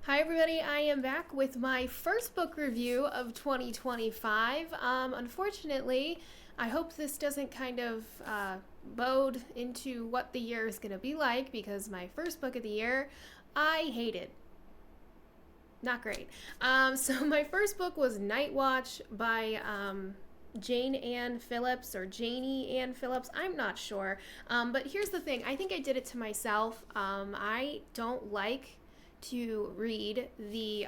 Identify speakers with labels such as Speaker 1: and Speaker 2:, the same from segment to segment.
Speaker 1: Hi, everybody. I am back with my first book review of 2025. Unfortunately, I hope this doesn't kind of bode into what the year is going to be like because my first book of the year, I hated. Not great. So, my first book was Night Watch by Jayne Ann Phillips or Janie Ann Phillips. I'm not sure. But here's the thing, I think I did it to myself. I don't like to read the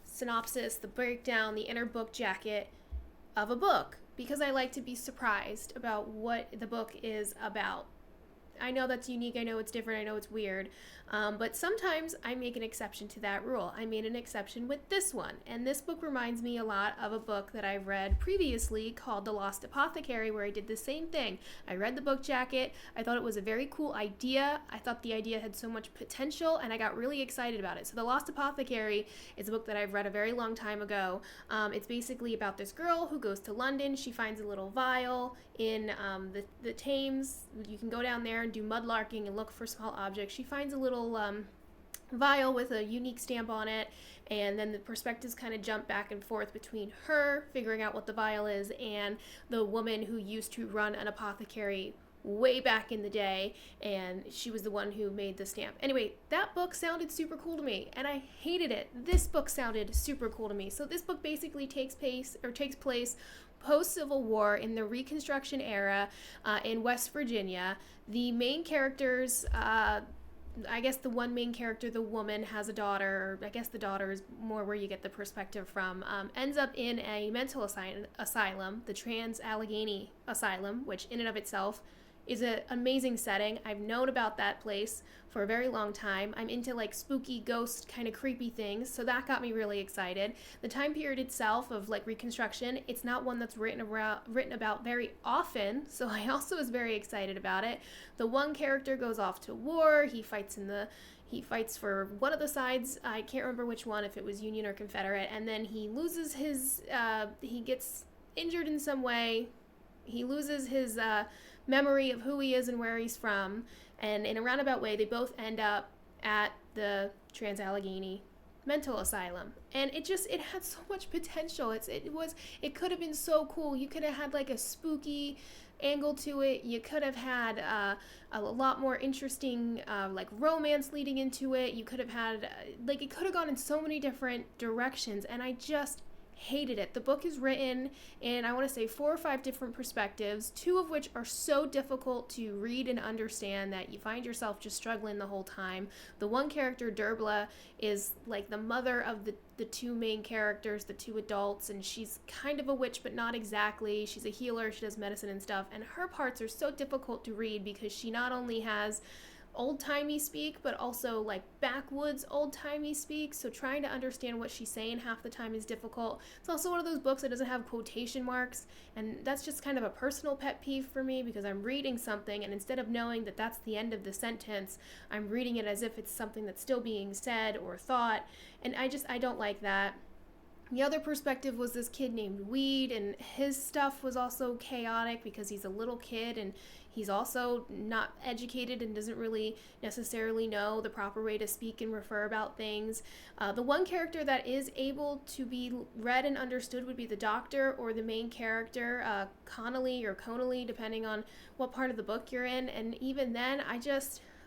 Speaker 1: synopsis, the breakdown, the inner book jacket of a book because I like to be surprised about what the book is about. I know that's unique. I know it's different. I know it's weird. But sometimes I make an exception to that rule. I made an exception with this one. And this book reminds me a lot of a book that I've read previously called The Lost Apothecary, where I did the same thing. I read the book jacket. I thought it was a very cool idea. I thought the idea had so much potential, and I got really excited about it. So The Lost Apothecary is a book that I've read a very long time ago. It's basically about this girl who goes to London. She finds a little vial in the Thames. You can go down there and do mudlarking and look for small objects. She finds a little vial with a unique stamp on it, and then the perspectives kind of jump back and forth between her figuring out what the vial is and the woman who used to run an apothecary way back in the day, and she was the one who made the stamp. Anyway, that book sounded super cool to me, and I hated it. This book sounded super cool to me. So this book basically takes place post-Civil War in the Reconstruction era in West Virginia. The main characters, I guess the one main character, the woman, has a daughter, or I guess the daughter is more where you get the perspective from, ends up in a mental asylum, the Trans-Allegheny Asylum, which in and of itself is an amazing setting. I've known about that place for a very long time. I'm into like spooky ghost kind of creepy things, so that got me really excited. The time period itself of like Reconstruction, it's not one that's written about very often, so I also was very excited about it. The one character goes off to war. He fights for one of the sides. I can't remember which one, if it was Union or Confederate, and then he loses his he gets injured in some way. He loses his memory of who he is and where he's from, and in a roundabout way, they both end up at the Trans-Allegheny mental asylum, and it had so much potential. It could have been so cool. You could have had like a spooky angle to it. You could have had a lot more interesting like romance leading into it. You could have had like it could have gone in so many different directions, and I just hated it. The book is written in, I want to say, 4 or 5 different perspectives, 2 of which are so difficult to read and understand that you find yourself just struggling the whole time. The one character, Derbla, is like the mother of the 2 main characters, the 2 adults, and she's kind of a witch, but not exactly. She's a healer, she does medicine and stuff, and her parts are so difficult to read because she not only has old-timey speak, but also like backwoods old-timey speak, so trying to understand what she's saying half the time is difficult. It's also one of those books that doesn't have quotation marks, and that's just kind of a personal pet peeve for me because I'm reading something, and instead of knowing that that's the end of the sentence, I'm reading it as if it's something that's still being said or thought, and I don't like that. The other perspective was this kid named Weed, and his stuff was also chaotic because he's a little kid and he's also not educated and doesn't really necessarily know the proper way to speak and refer about things. The one character that is able to be read and understood would be the doctor or the main character, Connolly or Conolly, depending on what part of the book you're in. And even then,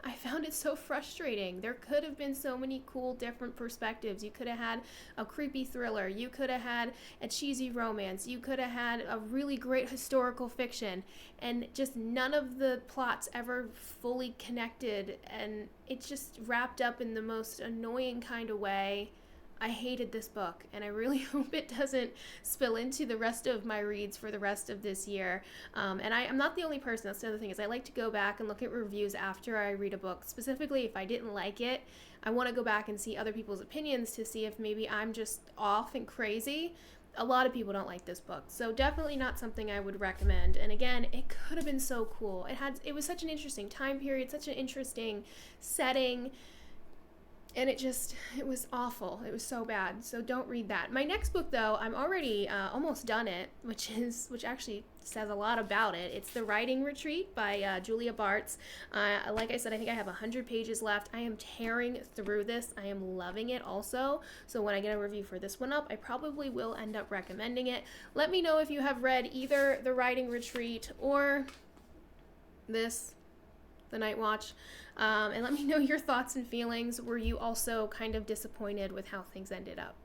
Speaker 1: I found it so frustrating. There could have been so many cool different perspectives. You could have had a creepy thriller. You could have had a cheesy romance. You could have had a really great historical fiction. And just none of the plots ever fully connected. And it just wrapped up in the most annoying kind of way. I hated this book, and I really hope it doesn't spill into the rest of my reads for the rest of this year. And I'm not the only person. That's the other thing, is I like to go back and look at reviews after I read a book. Specifically, if I didn't like it, I want to go back and see other people's opinions to see if maybe I'm just off and crazy. A lot of people don't like this book, so definitely not something I would recommend. And again, it could have been so cool. It was such an interesting time period, such an interesting setting. and it was awful. It was so bad. So don't read that. My next book, though, I'm already almost done it, which actually says a lot about it. It's The Writing Retreat by Julia Bartz. Like I said, I think I have 100 pages left. I am tearing through this. I am loving it also. So when I get a review for this one up, I probably will end up recommending it. Let me know if you have read either The Writing Retreat or this, The Night Watch, and let me know your thoughts and feelings. Were you also kind of disappointed with how things ended up?